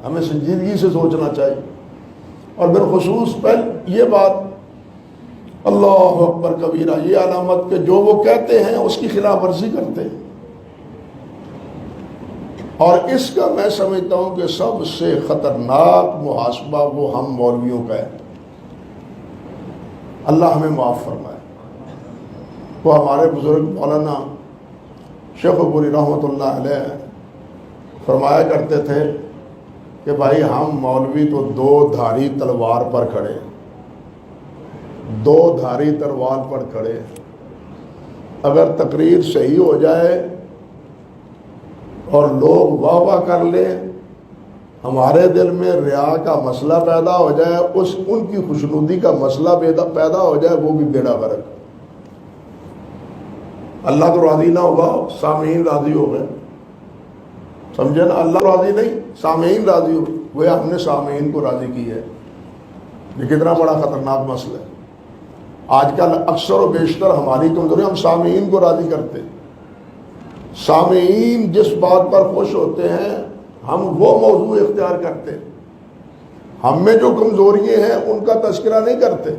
ہمیں سنجیدگی سے سوچنا چاہیے. اور بالخصوص یہ بات اللہ اکبر کبیرہ، یہ علامت کہ جو وہ کہتے ہیں اس کی خلاف ورزی کرتے ہیں. اور اس کا میں سمجھتا ہوں کہ سب سے خطرناک محاسبہ وہ ہم مولویوں کا ہے. اللہ ہمیں معاف فرمائے. وہ ہمارے بزرگ مولانا شیخ عبوری رحمۃ اللہ علیہ فرمایا کرتے تھے کہ بھائی ہم مولوی تو دو دھاری تلوار پر کھڑے، دو دھاری تلوار پر کھڑے. اگر تقریر صحیح ہو جائے اور لوگ واہ واہ کر لیں، ہمارے دل میں ریا کا مسئلہ پیدا ہو جائے، ان کی خوشنودی کا مسئلہ پیدا ہو جائے، وہ بھی بیڑا غرق. اللہ تو راضی نہ ہوگا، سامعین راضی ہو گئے. سمجھے نا؟ اللہ راضی نہیں، سامعین راضی ہو گئے. ہم نے سامعین کو راضی کی ہے. یہ کتنا بڑا خطرناک مسئلہ ہے. آج کل اکثر و بیشتر ہماری کمزوری، ہم سامعین کو راضی کرتے ہیں. سامعین جس بات پر خوش ہوتے ہیں ہم وہ موضوع اختیار کرتے ہیں. ہم میں جو کمزوریاں ہیں ان کا تذکرہ نہیں کرتے.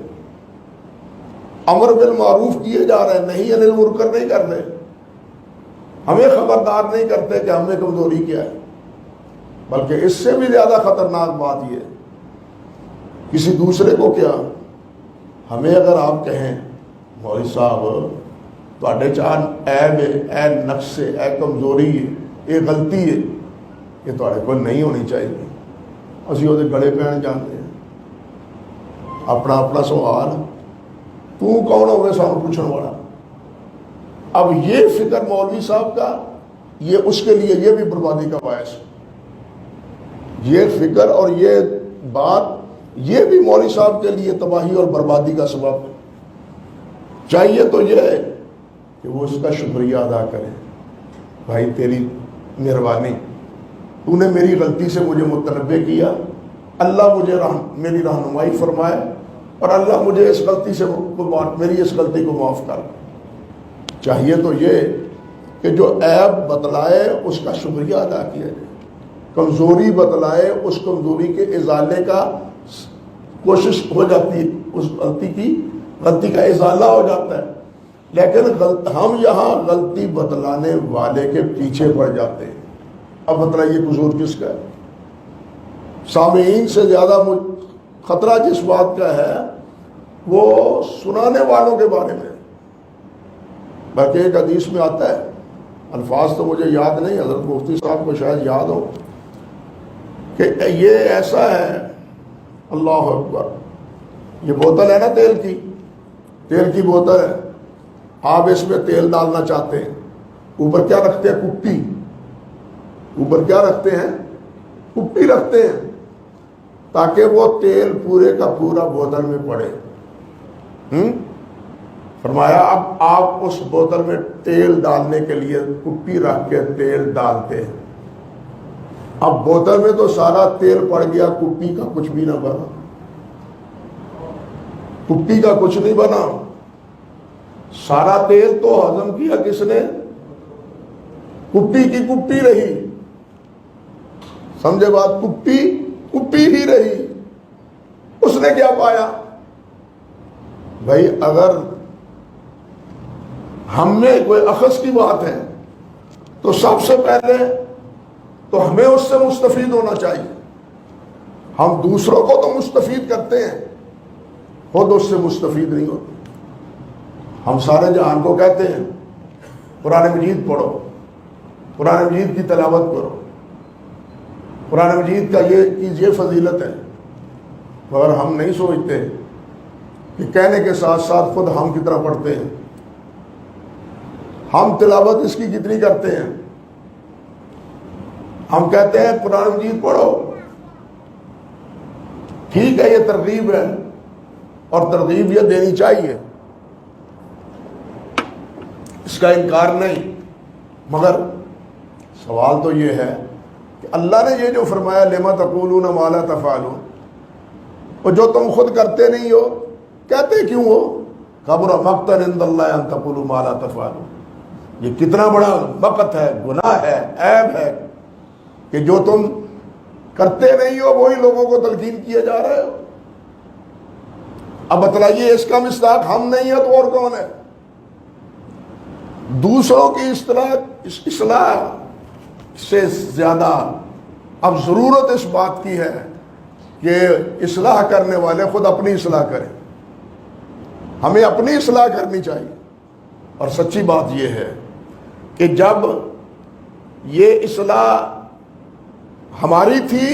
امر بالمعروف کیے جا رہے ہیں، نہیں انل منکر نہیں کر رہے. ہمیں خبردار نہیں کرتے کہ ہم میں کمزوری کیا ہے. بلکہ اس سے بھی زیادہ خطرناک بات یہ ہے، کسی دوسرے کو کیا، ہمیں اگر آپ کہیں مولوی صاحب تواڈے چاہ عیب ہے، اے نقص ہے، اے کمزوری ہے، یہ غلطی ہے، یہ تواڈے کو نہیں ہونی چاہیے. اسی وہ گڑے پہن جانتے ہیں. اپنا اپنا سوال، تو کون ہو گئے سانو پوچھنے والا. اب یہ فکر مولوی صاحب کا، یہ اس کے لیے یہ بھی بربادی کا باعث ہے. یہ فکر اور یہ بات، یہ بھی مولوی صاحب کے لیے تباہی اور بربادی کا سبب ہے. چاہیے تو یہ ہے کہ وہ اس کا شکریہ ادا کرے. بھائی تیری مہربانی، تو نے میری غلطی سے مجھے متنبہ کیا، اللہ مجھے میری رہنمائی فرمائے، اور اللہ مجھے اس غلطی سے میری اس غلطی کو معاف کر. چاہیے تو یہ کہ جو عیب بتلائے اس کا شکریہ ادا کیا جائے، کمزوری بتلائے اس کمزوری کے ازالے کا کوشش ہو جاتی ہے، اس غلطی کا ازالہ ہو جاتا ہے. لیکن ہم یہاں غلطی بتلانے والے کے پیچھے پڑ جاتے ہیں. اب بتلائیے قصور کس کا ہے؟ سامعین سے زیادہ خطرہ جس بات کا ہے وہ سنانے والوں کے بارے میں. بلکہ ایک حدیث میں آتا ہے، الفاظ تو مجھے یاد نہیں، حضرت مفتی صاحب کو شاید یاد ہو، کہ یہ ایسا ہے، اللہ اکبر، یہ بوتل ہے نا تیل کی بوتل ہے. آپ اس میں تیل ڈالنا چاہتے ہیں، اوپر کیا رکھتے ہیں؟ کپی. اوپر کیا رکھتے ہیں؟ کپی رکھتے ہیں، تاکہ وہ تیل پورے کا پورا بوتل میں پڑے. فرمایا اب آپ اس بوتل میں تیل ڈالنے کے لیے کپی رکھ کے تیل ڈالتے ہیں. اب بوتل میں تو سارا تیل پڑ گیا، کپی کا کچھ بھی نہ بنا. کپی کا کچھ نہیں بنا. سارا تیل تو ہضم کیا کس نے؟ کپی کی کپی رہی. سمجھے بات؟ کپی ہی رہی. اس نے کیا پایا؟ بھائی اگر ہم میں کوئی اخذ کی بات ہے تو سب سے پہلے تو ہمیں اس سے مستفید ہونا چاہیے. ہم دوسروں کو تو مستفید کرتے ہیں، خود اس سے مستفید نہیں ہوتے. ہم سارے جہان کو کہتے ہیں قرآن مجید پڑھو، قرآن مجید کی تلاوت کرو، قرآن مجید کا یہ فضیلت ہے، مگر ہم نہیں سوچتے کہ کہنے کے ساتھ ساتھ خود ہم کتنا پڑھتے ہیں، ہم تلاوت اس کی کتنی کرتے ہیں. ہم کہتے ہیں قرآن مجید پڑھو، ٹھیک ہے، یہ ترغیب ہے اور ترغیب یہ دینی چاہیے، اس کا انکار نہیں. مگر سوال تو یہ ہے کہ اللہ نے یہ جو فرمایا لما تقولون ما لا تفعلون، اور جو تم خود کرتے نہیں ہو کہتے کیوں ہو؟ کبر مقتا عند اللہ ان تقولوا ما لا تفعلون. یہ کتنا بڑا مقت ہے، گناہ ہے، عیب ہے کہ جو تم کرتے نہیں ہو وہی لوگوں کو تلقین کیے جا رہے ہو. اب بتلائیے اس کا مصداق ہم نہیں ہے تو اور کون ہے؟ دوسروں کی اصلاح سے زیادہ اب ضرورت اس بات کی ہے کہ اصلاح کرنے والے خود اپنی اصلاح کریں. ہمیں اپنی اصلاح کرنی چاہیے. اور سچی بات یہ ہے کہ جب یہ اصلاح ہماری تھی،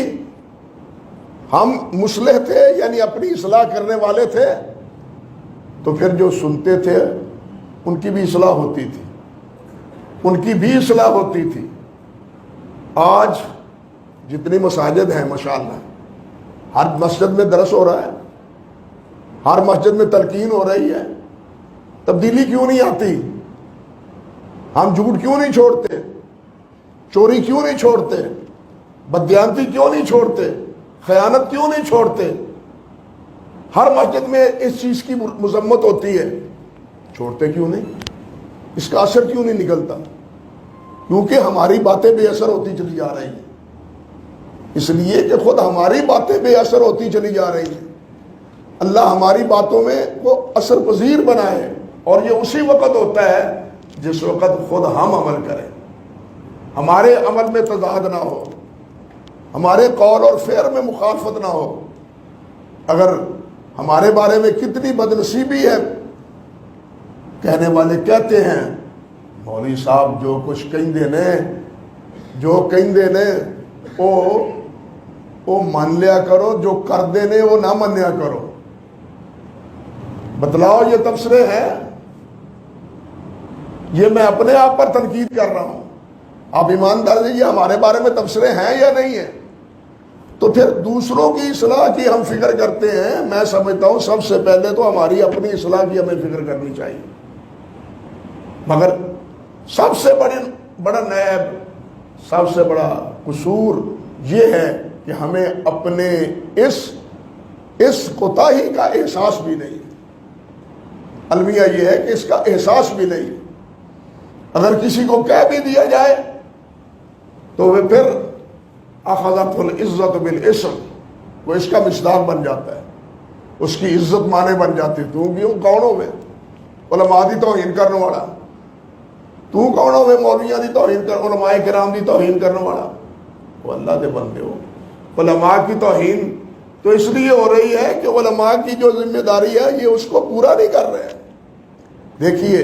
ہم مصلح تھے یعنی اپنی اصلاح کرنے والے تھے، تو پھر جو سنتے تھے ان کی بھی اصلاح ہوتی تھی، ان کی بھی اصلاح ہوتی تھی. آج جتنی مساجد ہیں ماشاءاللہ، ہر مسجد میں درس ہو رہا ہے، ہر مسجد میں تلقین ہو رہی ہے، تبدیلی کیوں نہیں آتی؟ ہم جھوٹ کیوں نہیں چھوڑتے؟ چوری کیوں نہیں چھوڑتے؟ بددیانتی کیوں نہیں چھوڑتے؟ خیانت کیوں نہیں چھوڑتے؟ ہر مسجد میں اس چیز کی مذمت ہوتی ہے، چھوڑتے کیوں نہیں؟ اس کا اثر کیوں نہیں نکلتا؟ کیونکہ ہماری باتیں بے اثر ہوتی چلی جا رہی ہیں. اس لیے کہ خود ہماری باتیں بے اثر ہوتی چلی جا رہی ہیں. اللہ ہماری باتوں میں وہ اثر پذیر بنائے، اور یہ اسی وقت ہوتا ہے جس وقت خود ہم عمل کریں، ہمارے عمل میں تضاد نہ ہو، ہمارے قول اور فعل میں مخالفت نہ ہو. اگر ہمارے بارے میں کتنی بدنصیبی ہے، کہنے والے کہتے ہیں مولوی صاحب جو کچھ کہیں نے وہ مان لیا کرو، جو کر دینے وہ نہ منیا کرو. بتلاؤ یہ تبصرے ہیں؟ یہ میں اپنے آپ پر تنقید کر رہا ہوں. آپ ایماندار سے یہ ہمارے بارے میں تبصرے ہیں یا نہیں ہیں؟ تو پھر دوسروں کی اصلاح کی ہم فکر کرتے ہیں. میں سمجھتا ہوں سب سے پہلے تو ہماری اپنی اصلاح کی ہمیں فکر کرنی چاہیے. مگر سب سے بڑا نیب، سب سے بڑا قصور یہ ہے کہ ہمیں اپنے اس کوتاہی کا احساس بھی نہیں. المیہ یہ ہے کہ اس کا احساس بھی نہیں. اگر کسی کو کہہ بھی دیا جائے تو وہ پھر اخذت العزت بالاسم، وہ اس کا مصداق بن جاتا ہے، اس کی عزت مانے بن جاتی. تو کیوں کون ہوئے علماء دی توہین کرنے والا؟ تو کون ہوئے مولویاں دی توہین علماء کرام دی توہین کرنے والا؟ وہ اللہ دے بندے ہو. علماء کی توہین تو اس لیے ہو رہی ہے کہ علماء کی جو ذمہ داری ہے یہ اس کو پورا نہیں کر رہے ہیں. دیکھیے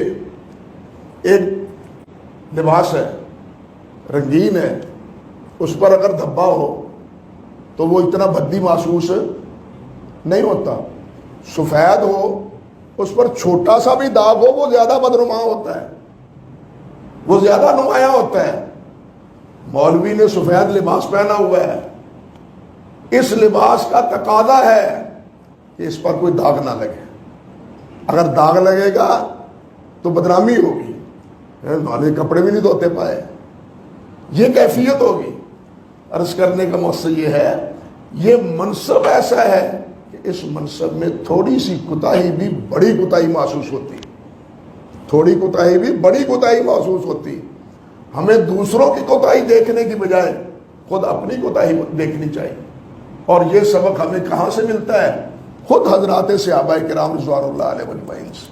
ایک لباس ہے، رنگین ہے، اس پر اگر دھبا ہو تو وہ اتنا بھدی محسوس نہیں ہوتا. سفید ہو، اس پر چھوٹا سا بھی داغ ہو، وہ زیادہ بدنما ہوتا ہے، وہ زیادہ نمایاں ہوتا ہے. مولوی نے سفید لباس پہنا ہوا ہے، اس لباس کا تقاضا ہے کہ اس پر کوئی داغ نہ لگے. اگر داغ لگے گا تو بدنامی ہوگی، والے کپڑے بھی نہیں دھوتے پائے، یہ کیفیت ہوگی. عرض کرنے کا مقصد یہ ہے، یہ منصب ایسا ہے کہ اس منصب میں تھوڑی سی کوتاہی بھی بڑی کوتاہی محسوس ہوتی، تھوڑی کوتاہی بھی بڑی کوتاہی محسوس ہوتی. ہمیں دوسروں کی کوتاہی دیکھنے کی بجائے خود اپنی کوتاہی دیکھنی چاہیے. اور یہ سبق ہمیں کہاں سے ملتا ہے؟ خود حضرات صحابہ کرام رضوان اللہ علیہ اجمعین سے.